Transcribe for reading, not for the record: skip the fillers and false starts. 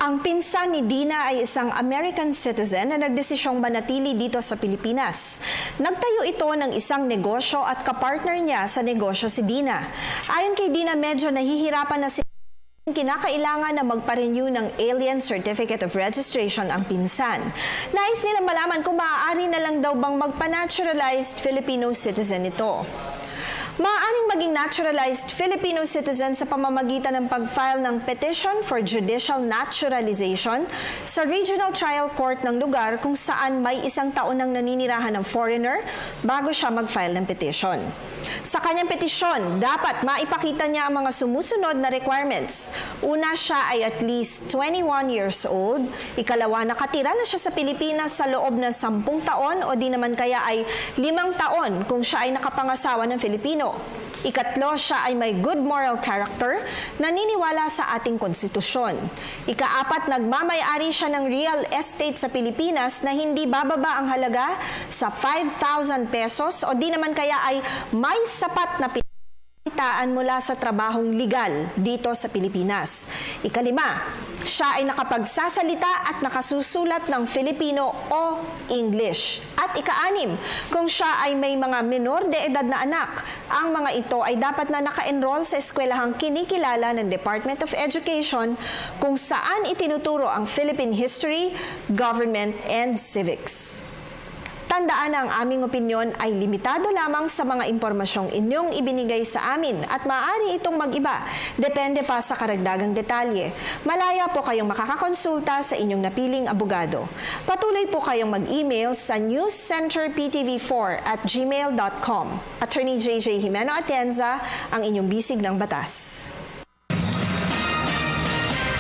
Ang pinsan ni Dina ay isang American citizen na nagdesisyong manatili dito sa Pilipinas. Nagtayo ito ng isang negosyo at kapartner niya sa negosyo si Dina. Ayon kay Dina, medyo nahihirapan na si kinakailangan na magpa-renew ng Alien Certificate of Registration ang pinsan. Nais nilang malaman kung maaari na lang daw bang magpa-naturalized Filipino citizen ito. Maaaring maging naturalized Filipino citizen sa pamamagitan ng pag-file ng petition for judicial naturalization sa Regional Trial Court ng lugar kung saan may isang taon nang naninirahan ng foreigner bago siya mag-file ng petition. Sa kanyang petisyon, dapat maipakita niya ang mga sumusunod na requirements. Una, siya ay at least 21 years old. Ikalawa, nakatira na siya sa Pilipinas sa loob ng 10 taon o di naman kaya ay 5 taon kung siya ay nakapangasawa ng Filipino. Ikatlo, siya ay may good moral character, naniniwala sa ating konstitusyon. Ikaapat, nagmamay-ari siya ng real estate sa Pilipinas na hindi bababa ang halaga sa 5,000 pesos o di naman kaya ay may sapat na kitaan mula sa trabahong legal dito sa Pilipinas. Ikalima, siya ay nakapagsasalita at nakasusulat ng Filipino o English. At ika-6, kung siya ay may mga menor de edad na anak, ang mga ito ay dapat na naka-enroll sa eskwelahang kinikilala ng Department of Education kung saan itinuturo ang Philippine History, Government, and Civics. Tandaan na ang aming opinyon ay limitado lamang sa mga impormasyong inyong ibinigay sa amin at maaari itong mag-iba, depende pa sa karagdagang detalye. Malaya po kayong makakakonsulta sa inyong napiling abogado. Patuloy po kayong mag-email sa newscenterptv4@gmail.com. Attorney JJ Jimeno Atienza, ang inyong bisig ng batas.